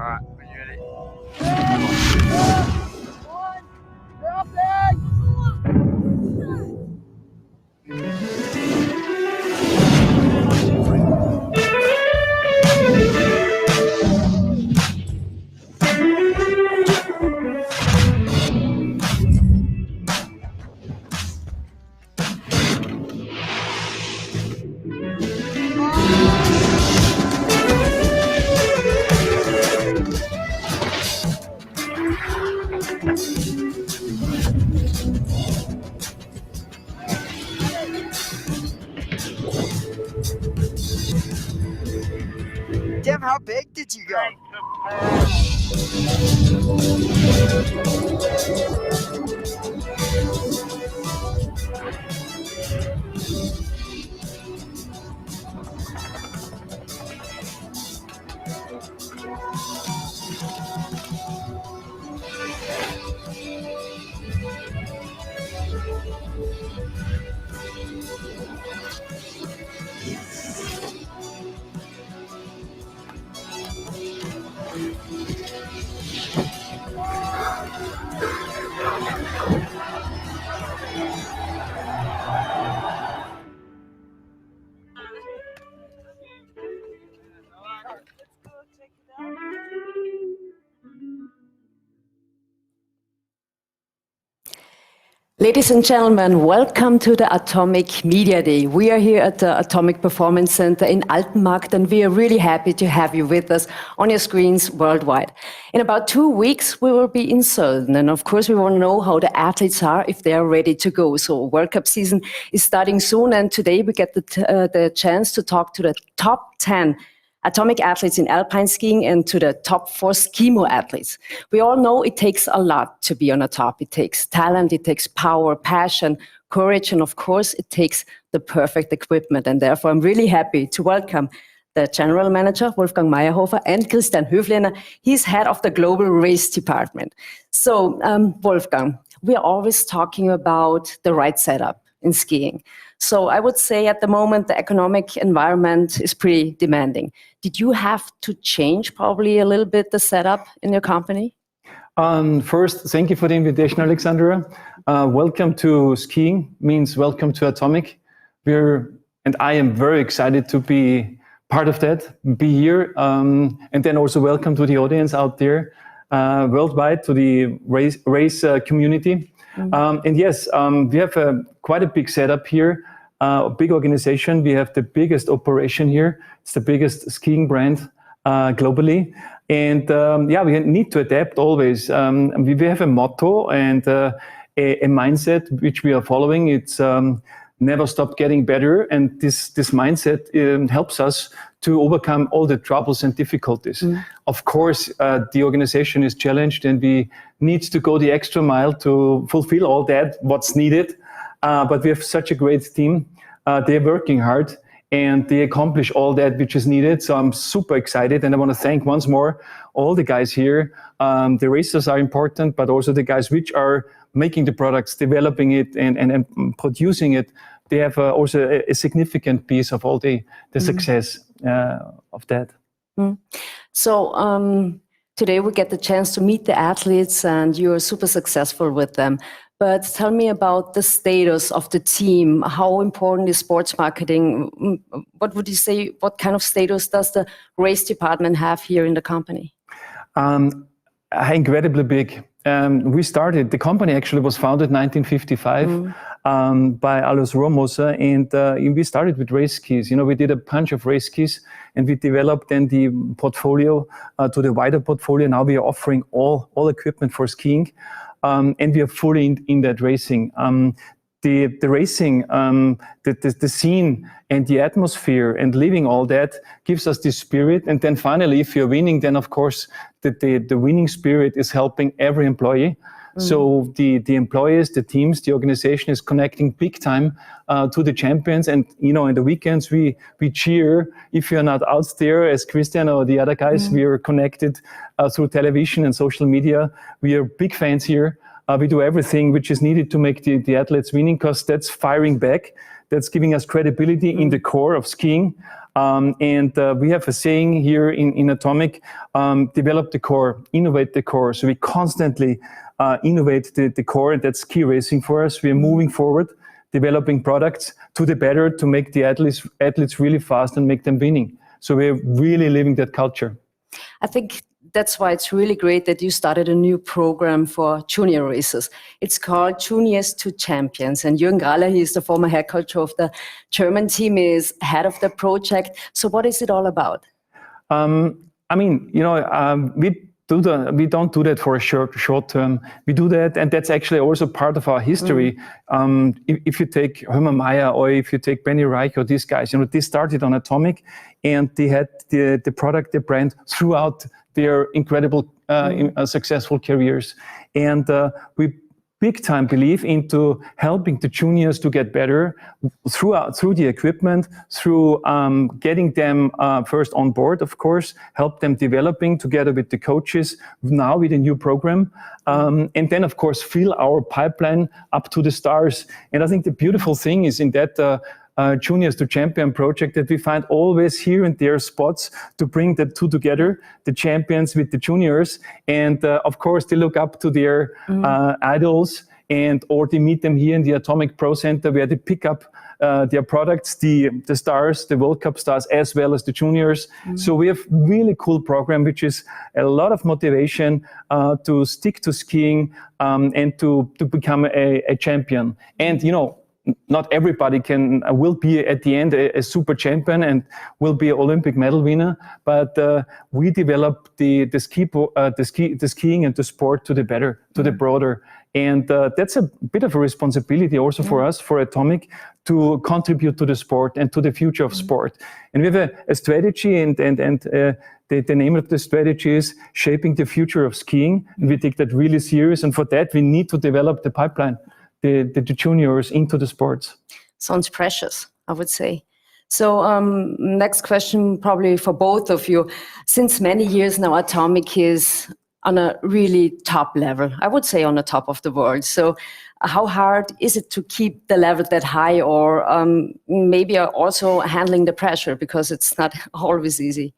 Alright, when you're ready. Damn, how big did you go? Ladies and gentlemen, welcome to the Atomic Media Day. We are here at the Atomic Performance Center in Altenmarkt, and we are really happy to have you with us on your screens worldwide. In about 2 weeks, we will be in Sölden, and of course, we want to know how the athletes are, if they are ready to go. So World Cup season is starting soon, and today we get the chance to talk to the top 10 Atomic athletes in alpine skiing and to the top 4 skimo athletes. We all know it takes a lot to be on the top. It takes talent, it takes power, passion, courage, and of course, it takes the perfect equipment. And therefore, I'm really happy to welcome the General Manager, Wolfgang Mayrhofer, and Hoeflehner. He's head of the Global Race Department. So, Wolfgang, we are always talking about the right setup in skiing. So I would say at the moment, the economic environment is pretty demanding. Did you have to change probably a little bit the setup in your company? First, thank you for the invitation, Alexandra. Welcome to skiing, means welcome to Atomic. And I am very excited to be part of that, be here. And then also welcome to the audience out there worldwide, to the race community. Mm-hmm. And yes, we have quite a big setup here, a big organization. We have the biggest operation here. It's the biggest skiing brand globally. And yeah, we need to adapt always. We have a motto and a mindset which we are following. It's never stop getting better. And this mindset helps us to overcome all the troubles and difficulties. Mm. Of course, the organization is challenged and we need to go the extra mile to fulfill all that, what's needed. But we have such a great team. They're working hard and they accomplish all that which is needed. So I'm super excited. And I want to thank once more all the guys here. The racers are important, but also the guys which are making the products, developing it and producing it. They have also a significant piece of all the success of that. Mm. So today we get the chance to meet the athletes and you're super successful with them. But tell me about the status of the team. How important is sports marketing? What would you say, what kind of status does the race department have here in the company? Incredibly big. The company actually was founded in 1955 by Alois Rohrmoser, and we started with race skis. You know, we did a bunch of race skis and we developed then the portfolio to the wider portfolio. Now we are offering all equipment for skiing. And we are fully in that racing. The racing, the scene and the atmosphere and living all that gives us this spirit. And then finally, if you're winning, then of course, the winning spirit is helping every employee. So the employees, the teams, the organization is connecting big time to the champions. And, you know, in the weekends, we cheer. If you're not out there as Christian or the other guys, we are connected through television and social media. We are big fans here. We do everything which is needed to make the athletes winning, because that's firing back. That's giving us credibility in the core of skiing. We have a saying here in Atomic, develop the core, innovate the core. So we constantly innovate the core, and that's ski racing for us. We are moving forward, developing products to the better, to make the athletes really fast and make them winning. So we're really living that culture. I think that's why it's really great that you started a new program for junior racers. It's called Juniors to Champions. And Jürgen Graller, he is the former head coach of the German team, is head of the project. So what is it all about? We don't do that for a short term. We do that, and that's actually also part of our history. If you take Hermann Maier or if you take Benny Reich or these guys, they started on Atomic, and they had the product, the brand throughout their incredible, successful careers. And we big time believe into helping the juniors to get better through the equipment, through getting them first on board, of course, help them developing together with the coaches now with a new program. And then, of course, fill our pipeline up to the stars. And I think the beautiful thing is in that Juniors to Champion project that we find always here and there spots to bring the two together, the champions with the juniors. And of course, they look up to their idols, or they meet them here in the Atomic Pro Center where they pick up their products, the stars, the World Cup stars, as well as the juniors. So we have really cool program, which is a lot of motivation to stick to skiing and to become a champion. And, not everybody will be at the end a super champion and will be an Olympic medal winner, but we develop the skiing and the sport to the better, to the broader. And that's a bit of a responsibility also for us, for Atomic, to contribute to the sport and to the future of sport. And we have a strategy, and the name of the strategy is Shaping the Future of Skiing. And we take that really serious. And for that, we need to develop the pipeline, the juniors into the sports. Sounds precious, I would say. So next question probably for both of you. Since many years now, Atomic is on a really top level. I would say on the top of the world. So how hard is it to keep the level that high, or maybe also handling the pressure, because it's not always easy?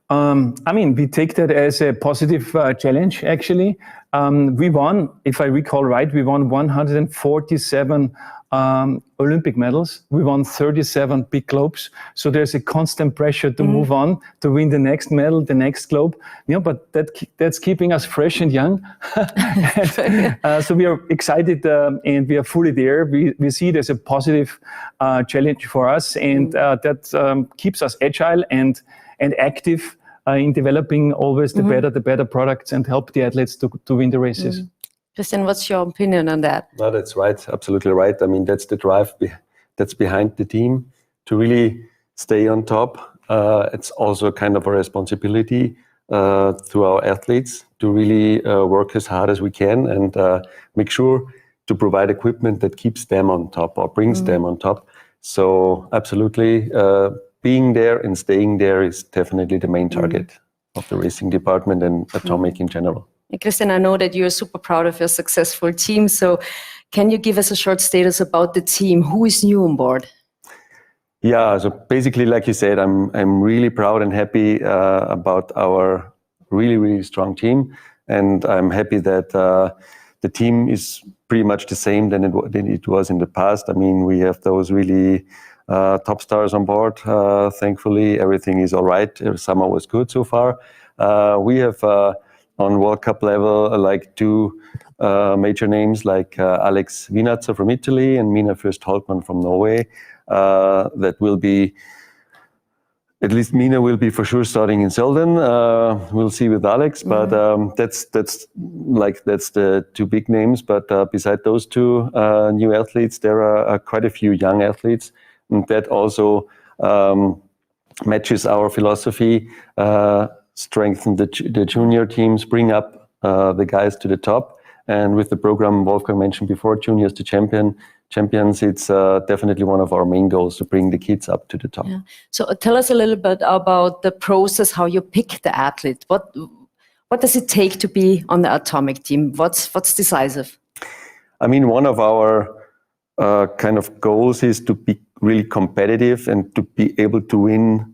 We take that as a positive challenge, actually. We won, if I recall right, we won 147 Olympic medals. We won 37 big globes. So there's a constant pressure to move on, to win the next medal, the next globe. But that's keeping us fresh and young. So we are excited and we are fully there. We see it as a positive challenge for us, and that keeps us agile and active in developing always the better products and help the athletes to win the races. Christian, what's your opinion on that? No, that's right. Absolutely right. That's the drive that's behind the team to really stay on top. It's also kind of a responsibility to our athletes to really work as hard as we can and make sure to provide equipment that keeps them on top or brings them on top. So absolutely, being there and staying there is definitely the main target of the racing department and Atomic in general. Christian, I know that you're super proud of your successful team. So can you give us a short status about the team? Who is new on board? Yeah, so basically, like you said, I'm really proud and happy about our really, really strong team. And I'm happy that the team is pretty much the same than it was in the past. We have those really top stars on board. Thankfully, everything is all right. Summer was good so far. We have on World Cup level like two major names like Alex Meissnitzer from Italy and Mina Fürst-Holtmann from Norway. That will be, at least Mina will be for sure starting in Selden. We'll see with Alex, but that's the two big names. But beside those two new athletes, there are quite a few young athletes, and that also matches our philosophy. Strengthen the junior teams, bring up the guys to the top. And with the program Wolfgang mentioned before, Juniors to Champions, it's definitely one of our main goals to bring the kids up to the top. Yeah. So tell us a little bit about the process, how you pick the athlete. What does it take to be on the Atomic team? What's decisive? One of our kind of goals is to be really competitive and to be able to win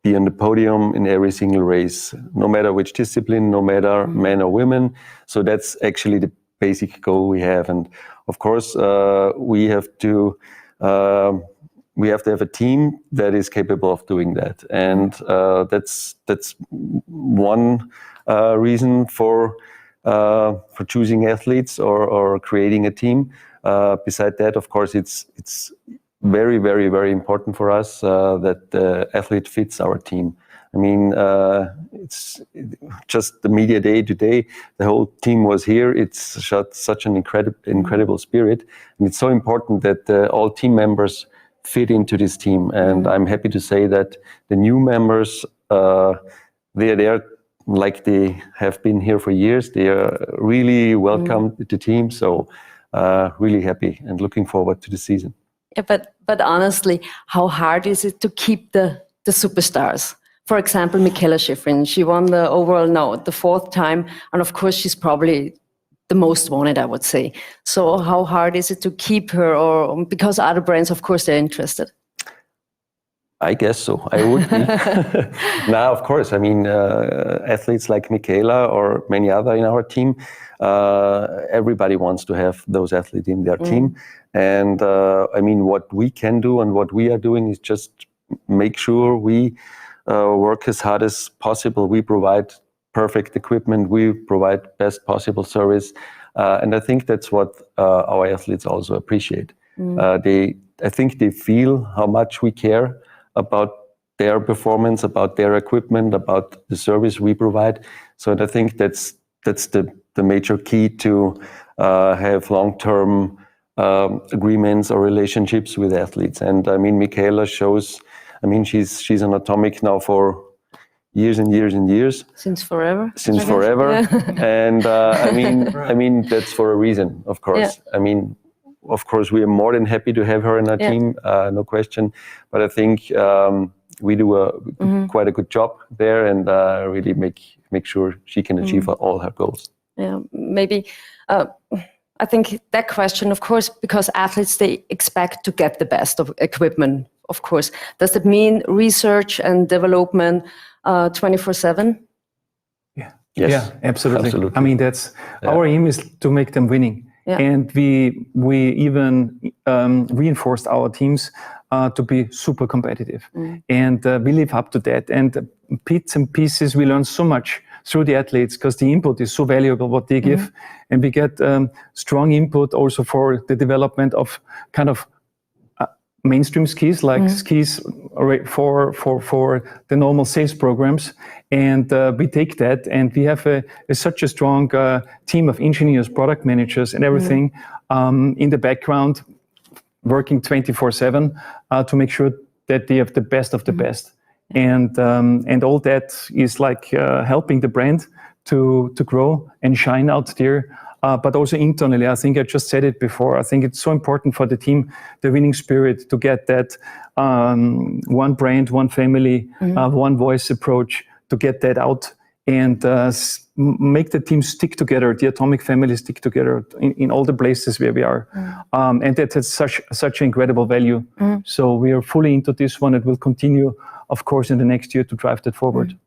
be on the podium in every single race, no matter which discipline, no matter men or women. So that's actually the basic goal we have. And of course, we have to have a team that is capable of doing that. And that's one reason for choosing athletes or creating a team. Beside that, of course, it's very, very, very important for us that the athlete fits our team. I mean, it's just the media day today. The whole team was here. It's such an incredible spirit, and it's so important that all team members fit into this team. And I'm happy to say that the new members, they are there like they have been here for years. They are really welcome to the team. So really happy and looking forward to the season. Yeah, but honestly, how hard is it to keep the superstars? For example, Michaela Schifrin, she won the overall the fourth time, and of course she's probably the most wanted, I would say. So how hard is it to keep her, or because other brands, of course, they're interested? I guess so. I would be. Now, of course, I mean, athletes like Michaela or many other in our team, everybody wants to have those athletes in their team. And I mean, what we can do and what we are doing is just make sure we work as hard as possible. We provide perfect equipment. We provide best possible service. And I think that's what our athletes also appreciate. I think they feel how much we care about their performance, about their equipment, about the service we provide. So I think that's the major key to have long-term agreements or relationships with athletes. And I mean, Michaela shows, I mean, she's on Atomic now for years and years and years. Since forever. Since forever. Yeah. And I mean, that's for a reason, of course. Yeah. I mean, of course, we are more than happy to have her in our team, no question. But I think we do quite a good job there, and really make sure she can achieve all her goals. Yeah, maybe. I think that question, of course, because athletes, they expect to get the best of equipment, of course. Does that mean research and development 24/7? Yeah. Yes. Yeah, absolutely. I mean, that's our aim is to make them winning. Yeah. And we even reinforced our teams to be super competitive. And we live up to that. And bits and pieces, we learn so much through the athletes because the input is so valuable what they give. And we get strong input also for the development of kind of mainstream skis, like skis for the normal sales programs. And we take that, and we have such a strong team of engineers, product managers, and everything in the background, working 24/7 to make sure that they have the best of the best. And all that is like helping the brand to grow and shine out there. But also internally, I think I just said it before, I think it's so important for the team, the winning spirit, to get that one brand, one family, one voice approach, to get that out and make the team stick together, the Atomic family stick together in all the places where we are. And that has such incredible value. So we are fully into this one. It will continue, of course, in the next year to drive that forward.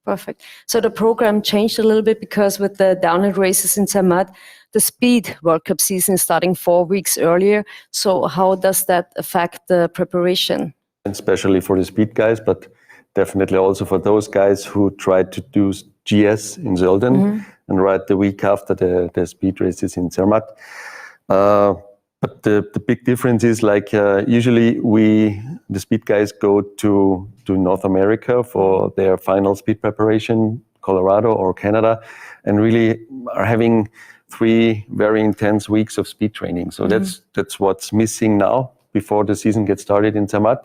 Perfect. So the program changed a little bit because with the downhill races in Zermatt, the Speed World Cup season is starting 4 weeks earlier. So how does that affect the preparation? Especially for the speed guys, but definitely also for those guys who tried to do GS in Zolden and ride the week after the speed races in Zermatt. But the big difference is, like, usually the speed guys go to North America for their final speed preparation, Colorado or Canada, and really are having 3 very intense weeks of speed training. So that's what's missing now before the season gets started in Zermatt.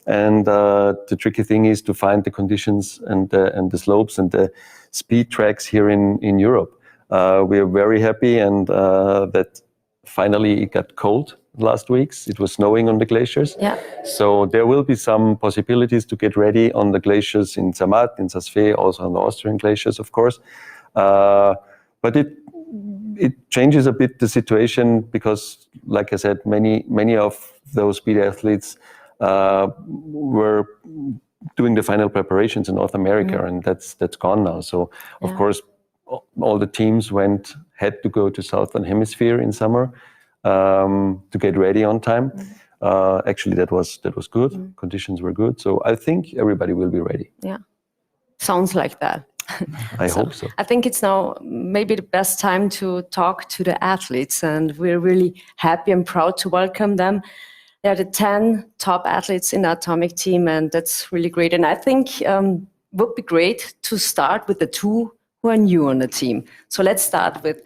And the tricky thing is to find the conditions and the slopes and the speed tracks here in Europe. We are very happy and that finally it got cold last weeks. It was snowing on the glaciers. Yeah. So there will be some possibilities to get ready on the glaciers in Zermatt, in Saas-Fee, also on the Austrian glaciers, of course. But it changes a bit the situation because, like I said, many of those speed athletes were doing the final preparations in North America, and that's gone now. So of course, all the teams had to go to Southern Hemisphere in summer to get ready on time. Actually, that was good. Conditions were good, so I think everybody will be ready. Yeah, sounds like that. I hope so. I think it's now maybe the best time to talk to the athletes, and we're really happy and proud to welcome them. They're the 10 top athletes in the Atomic team, and that's really great. And I think it would be great to start with the 2 who are new on the team. So let's start with